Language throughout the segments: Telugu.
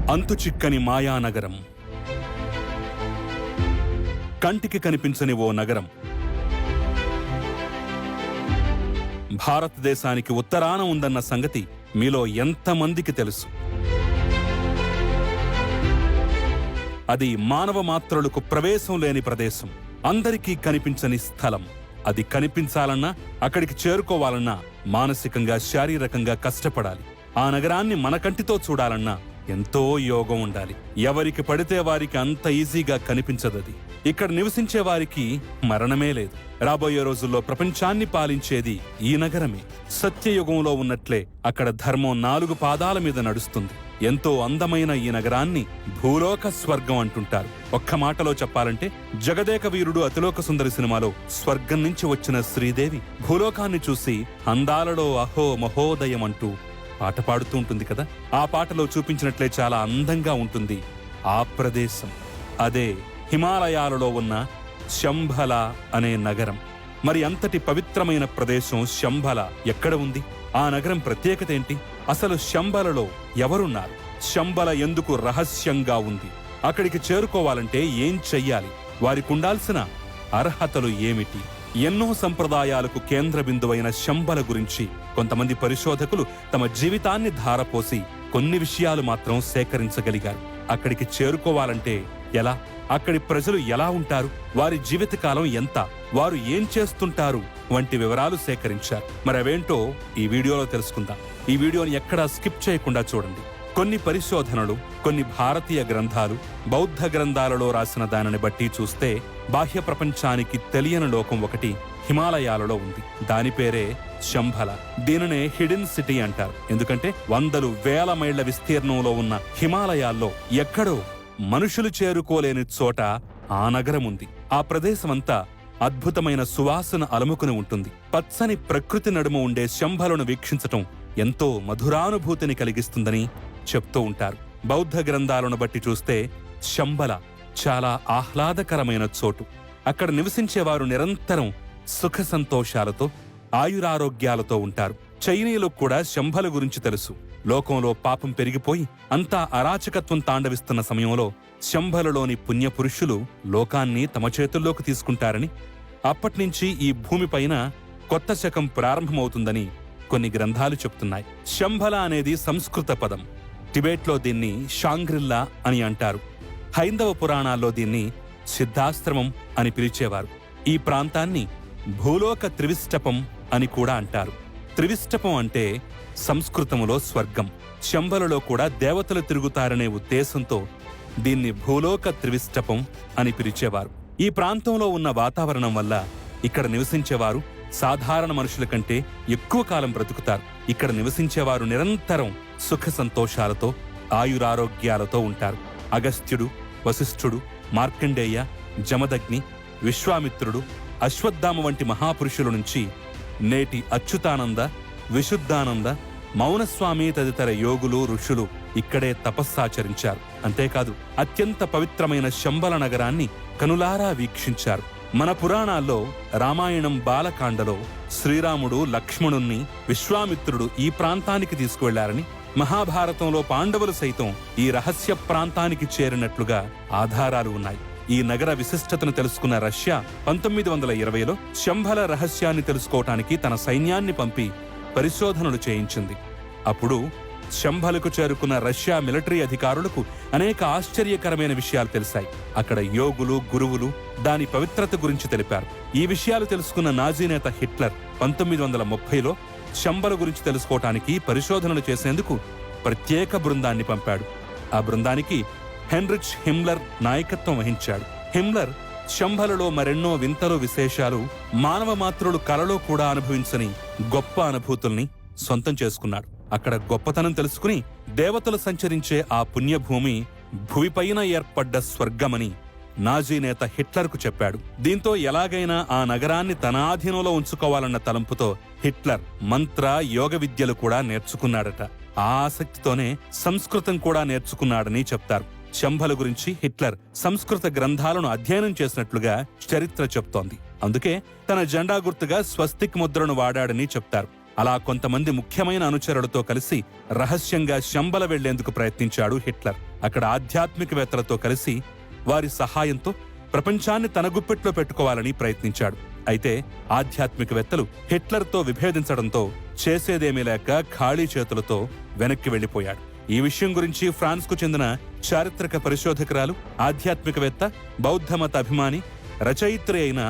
అంతుచిక్కని మాయానగరం, కంటికి కనిపించని ఓ నగరం. భారతదేశానికి ఉత్తరాన ఉందన్న సంగతి మీలో ఎంతమందికి తెలుసు? అది మానవ మాత్రులకు ప్రవేశం లేని ప్రదేశం, అందరికీ కనిపించని స్థలం. అది కనిపించాలన్నా, అక్కడికి చేరుకోవాలన్నా మానసికంగా, శారీరకంగా కష్టపడాలి. ఆ నగరాన్ని మన కంటితో చూడాలన్నా ఎంతో యోగం ఉండాలి. ఎవరికి పడితే వారికి అంత ఈజీగా కనిపించదది. ఇక్కడ నివసించే వారికి మరణమే లేదు. రాబోయే రోజుల్లో ప్రపంచాన్ని పాలించేది ఈ నగరమే. సత్యయుగంలో ఉన్నట్లే అక్కడ ధర్మం 4 పాదాల మీద నడుస్తుంది. ఎంతో అందమైన ఈ నగరాన్ని భూలోక స్వర్గం అంటుంటారు. ఒక్క మాటలో చెప్పాలంటే జగదేక వీరుడు అతిలోక సుందరి సినిమాలో స్వర్గం నుంచి వచ్చిన శ్రీదేవి భూలోకాన్ని చూసి అందాలలో అహో మహోదయం అంటూ పాట పాడుతూ ఉంటుంది కదా. ఆ పాటలో చూపించినట్లే చాలా అందంగా ఉంటుంది ఆ ప్రదేశం. అదే హిమాలయాలలో ఉన్న శంభల అనే నగరం. మరి అంతటి పవిత్రమైన ప్రదేశం శంభల ఎక్కడ ఉంది? ఆ నగరం ప్రత్యేకత ఏంటి? అసలు శంభలలో ఎవరున్నారు? శంభల ఎందుకు రహస్యంగా ఉంది? అక్కడికి చేరుకోవాలంటే ఏం చెయ్యాలి? వారికి ఉండాల్సిన అర్హతలు ఏమిటి? ఎన్నో సంప్రదాయాలకు కేంద్ర బిందువైన శంభల గురించి కొంతమంది పరిశోధకులు తమ జీవితాన్ని ధారపోసి కొన్ని విషయాలు మాత్రం సేకరించగలిగారు. అక్కడికి చేరుకోవాలంటే ఎలా? అక్కడి ప్రజలు ఎలా ఉంటారు? వారి జీవితకాలం ఎంత? వారు ఏం చేస్తుంటారు? వంటి వివరాలు సేకరించారు. మరి అవేంటో ఈ వీడియోలో తెలుసుకుందాం. ఈ వీడియోని ఎక్కడా స్కిప్ చేయకుండా చూడండి. కొన్ని పరిశోధనలు, కొన్ని భారతీయ గ్రంథాలు, బౌద్ధ గ్రంథాలలో రాసిన దానిని బట్టి చూస్తే బాహ్య ప్రపంచానికి తెలియని లోకం ఒకటి హిమాలయాలలో ఉంది. దాని పేరే శంభల. దీనినే హిడెన్ సిటీ అంటారు. ఎందుకంటే వందలు వేల మైళ్ల విస్తీర్ణంలో ఉన్న హిమాలయాల్లో ఎక్కడో మనుషులు చేరుకోలేని చోట ఆ నగరం ఉంది. ఆ ప్రదేశమంతా అద్భుతమైన సువాసన అలముకుని ఉంటుంది. పచ్చని ప్రకృతి నడుమ ఉండే శంభలను వీక్షించటం ఎంతో మధురానుభూతిని కలిగిస్తుందని చెప్తూ ఉంటారు. బౌద్ధ గ్రంథాలను బట్టి చూస్తే శంభల చాలా ఆహ్లాదకరమైన చోటు. అక్కడ నివసించేవారు నిరంతరం సుఖ సంతోషాలతో, ఆయురారోగ్యాలతో ఉంటారు. చైనీయులకు కూడా శంభల గురించి తెలుసు. లోకంలో పాపం పెరిగిపోయి అంతా అరాచకత్వం తాండవిస్తున్న సమయంలో శంభలలోని పుణ్యపురుషులు లోకాన్ని తమ చేతుల్లోకి తీసుకుంటారని, అప్పట్నుంచి ఈ భూమిపైన కొత్త శకం ప్రారంభమవుతుందని కొన్ని గ్రంథాలు చెప్తున్నాయి. శంభల అనేది సంస్కృత పదం. టిబెట్లో దీన్ని షాంగ్రిల్లా అని అంటారు. హైందవ పురాణాల్లో దీన్ని సిద్ధాశ్రమం అని పిలిచేవారు. ఈ ప్రాంతాన్ని భూలోక త్రివిష్టపం అని కూడా అంటారు. త్రివిష్టపం అంటే సంస్కృతములో స్వర్గం. శంభలలో కూడా దేవతలు తిరుగుతారనే ఉద్దేశంతో దీన్ని భూలోక త్రివిష్టపం అని పిలిచేవారు. ఈ ప్రాంతంలో ఉన్న వాతావరణం వల్ల ఇక్కడ నివసించేవారు సాధారణ మనుషుల కంటే ఎక్కువ కాలం బ్రతుకుతారు. ఇక్కడ నివసించేవారు నిరంతరం సుఖ సంతోషాలతో, ఆయురారోగ్యాలతో ఉంటారు. అగస్త్యుడు, వశిష్ఠుడు, మార్కండేయ, జమదగ్ని, విశ్వామిత్రుడు, అశ్వత్థామ వంటి మహాపురుషుల నుంచి నేటి అచ్యుతానంద, విశుద్ధానంద, మౌనస్వామి తదితర యోగులు, ఋషులు ఇక్కడే తపస్సాచరించారు. అంతేకాదు అత్యంత పవిత్రమైన శంభల నగరాన్ని కనులారా వీక్షించారు. మన పురాణాల్లో రామాయణం బాలకాండలో శ్రీరాముడు లక్ష్మణుణ్ణి విశ్వామిత్రుడు ఈ ప్రాంతానికి తీసుకువెళ్లారని, మహాభారతంలో పాండవులు సైతం ఈ రహస్య ప్రాంతానికి చేరినట్లుగా ఆధారాలు ఉన్నాయి. ఈ నగర విశిష్టతను తెలుసుకున్న రష్యా 1920లో శంభల రహస్యాన్ని తెలుసుకోవటానికి తన సైన్యాన్ని పంపి పరిశోధనలు చేయించింది. అప్పుడు శంభలకు చేరుకున్న రష్యా మిలిటరీ అధికారులకు అనేక ఆశ్చర్యకరమైన విషయాలు తెలిసాయి. అక్కడ యోగులు, గురువులు దాని పవిత్రత గురించి తెలిపారు. ఈ విషయాలు తెలుసుకున్న నాజీ నేత హిట్లర్ 1930లో శంభల గురించి తెలుసుకోవటానికి పరిశోధనలు చేసేందుకు ప్రత్యేక బృందాన్ని పంపాడు. ఆ బృందానికి హెన్రిచ్ హిమ్లర్ నాయకత్వం వహించాడు. హిమ్లర్ శంభలలో మరెన్నో వింతలు, విశేషాలు, మానవ మాత్రులు కలలో కూడా అనుభవించని గొప్ప అనుభూతుల్ని సొంతం చేసుకున్నాడు. అక్కడ గొప్పతనం తెలుసుకుని దేవతలు సంచరించే ఆ పుణ్యభూమి భూమిపైన ఏర్పడ్డ స్వర్గమని నాజీ నేత హిట్లర్కు చెప్పాడు. దీంతో ఎలాగైనా ఆ నగరాన్ని తన ఆధీనంలో ఉంచుకోవాలన్న తలంపుతో హిట్లర్ మంత్ర, యోగ విద్యలు కూడా నేర్చుకున్నాడట. ఆ ఆసక్తితోనే సంస్కృతం కూడా నేర్చుకున్నాడని చెప్తారు. శంభల గురించి హిట్లర్ సంస్కృత గ్రంథాలను అధ్యయనం చేసినట్లుగా చరిత్ర చెప్తోంది. అందుకే తన జెండా గుర్తుగా స్వస్తిక్ ముద్రను వాడాడని చెప్తారు. అలా కొంతమంది ముఖ్యమైన అనుచరులతో కలిసి రహస్యంగా శంభల వెళ్లేందుకు ప్రయత్నించాడు హిట్లర్. అక్కడ ఆధ్యాత్మికవేత్తలతో కలిసి వారి సహాయంతో ప్రపంచాన్ని తన గుప్పెట్లో పెట్టుకోవాలని ప్రయత్నించాడు. అయితే ఆధ్యాత్మికవేత్తలు హిట్లర్తో విభేదించడంతో చేసేదేమీ లేక ఖాళీ చేతులతో వెనక్కి వెళ్లిపోయాడు. ఈ విషయం గురించి ఫ్రాన్స్కు చెందిన చారిత్రక పరిశోధకురాలు, ఆధ్యాత్మికవేత్త, బౌద్ధమత అభిమాని, రచయిత్రి అయిన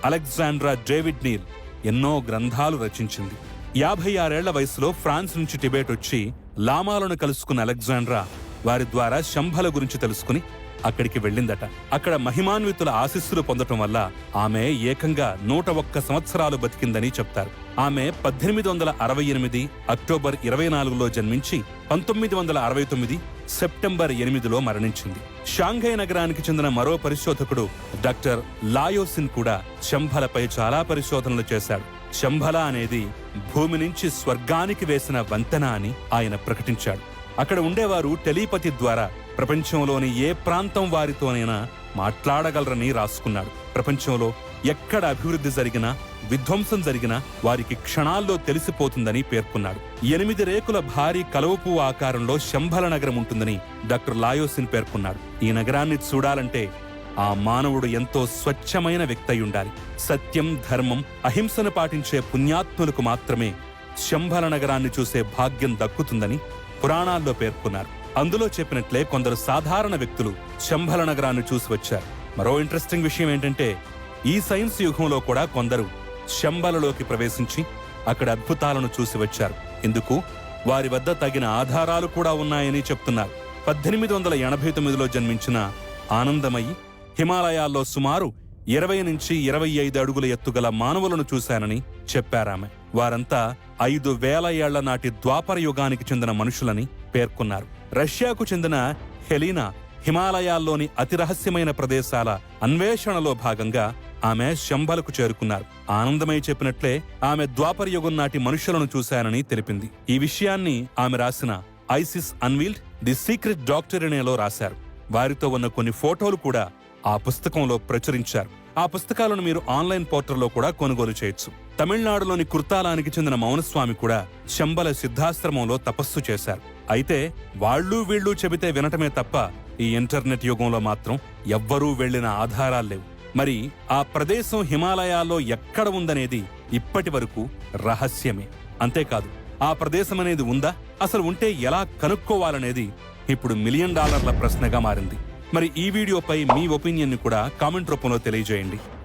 అలెగ్జాండ్రా డేవిడ్ నీల్ ఎన్నో గ్రంథాలు రచించింది. 56 ఏళ్ల వయసులో ఫ్రాన్స్ నుంచి టిబెట్ వచ్చి లామాలను కలుసుకున్న అలెగ్జాండ్రా వారి ద్వారా శంభల గురించి తెలుసుకుని అక్కడికి వెళ్ళిందట. అక్కడ మహిమాన్వితుల ఆశీస్సులు పొందటం వల్ల ఆమె ఏకంగా 101 సంవత్సరాలు బతికిందని చెప్తారు. ఆమె 1868 అక్టోబర్ 24లో జన్మించి 1969 సెప్టెంబర్ 8లో మరణించింది. షాంఘై నగరానికి చెందిన మరో పరిశోధకుడు డాక్టర్ లాయోసిన్ కూడా శంభలపై చాలా పరిశోధనలు చేశాడు. శంభల అనేది భూమి నుంచి స్వర్గానికి వేసిన వంతెన అని ఆయన ప్రకటించాడు. అక్కడ ఉండేవారు టెలిపతి ద్వారా ప్రపంచంలోని ఏ ప్రాంతం వారితోనైనా మాట్లాడగలరని రాసుకున్నాడు. ప్రపంచంలో ఎక్కడ అభివృద్ధి జరిగినా, విధ్వంసం జరిగినా వారికి క్షణాల్లో తెలిసిపోతుందని పేర్కొన్నాడు. 8 రేకుల భారీ కలువపువ్వు ఆకారంలో శంభల నగరం ఉంటుందని డాక్టర్ లాయోసిన్ పేర్కొన్నాడు. ఈ నగరాన్ని చూడాలంటే ఆ మానవుడు ఎంతో స్వచ్ఛమైన వ్యక్తి అయి ఉండాలి. సత్యం, ధర్మం, అహింసను పాటించే పుణ్యాత్ములకు మాత్రమే శంభల నగరాన్ని చూసే భాగ్యం దక్కుతుందని పురాణాల్లో పేర్కొన్నారు. అందులో చెప్పినట్లే కొందరు సాధారణ వ్యక్తులు శంభల నగరాన్ని చూసి వచ్చారు. మరో ఇంట్రెస్టింగ్ విషయం ఏంటంటే ఈ సైన్స్ యుగంలో కూడా కొందరు శంభలలోకి ప్రవేశించి అక్కడ అద్భుతాలను చూసి వచ్చారు. ఇందుకు వారి వద్ద తగిన ఆధారాలు కూడా ఉన్నాయని చెప్తున్నారు. 1889లో జన్మించిన ఆనందమయి హిమాలయాల్లో సుమారు 20 నుంచి 25 అడుగుల ఎత్తుగల మానవులను చూశానని చెప్పారామె. వారంతా 5000 ఏళ్ల నాటి ద్వాపర యుగానికి చెందిన మనుషులని పేర్కొన్నారు. రష్యాకు చెందిన హెలీనా హిమాలయాల్లోని అతి రహస్యమైన ప్రదేశాల అన్వేషణలో భాగంగా ఆమె శంభలకు చేరుకున్నారు. ఆనందమయ్య చెప్పినట్లే ఆమె ద్వాపర యుగం నాటి మనుషులను చూశానని తెలిపింది. ఈ విషయాన్ని ఆమె రాసిన ఐసిస్ అన్వీల్డ్ ది సీక్రెట్ డాక్టరీనేలో రాశారు. వారితో ఉన్న కొన్ని ఫోటోలు కూడా ఆ పుస్తకంలో ప్రచురించారు. ఆ పుస్తకాలను మీరు ఆన్లైన్ పోర్టల్లో కూడా కొనుగోలు చేయొచ్చు. తమిళనాడులోని కుర్తాలానికి చెందిన మౌనస్వామి కూడా శంభల సిద్ధాశ్రమంలో తపస్సు చేశారు. అయితే వాళ్ళు వీళ్ళు చెబితే వినటమే తప్ప ఈ ఇంటర్నెట్ యుగంలో మాత్రం ఎవ్వరూ వెళ్లిన ఆధారాల్లేవు. మరి ఆ ప్రదేశం హిమాలయాల్లో ఎక్కడ ఉందనేది ఇప్పటి వరకు రహస్యమే. అంతేకాదు, ఆ ప్రదేశం అనేది ఉందా, అసలు ఉంటే ఎలా కనుక్కోవాలనేది ఇప్పుడు $1 మిలియన్ ప్రశ్నగా మారింది. మరి ఈ వీడియోపై మీ ఒపీనియన్ ని కూడా కామెంట్ రూపంలో తెలియజేయండి.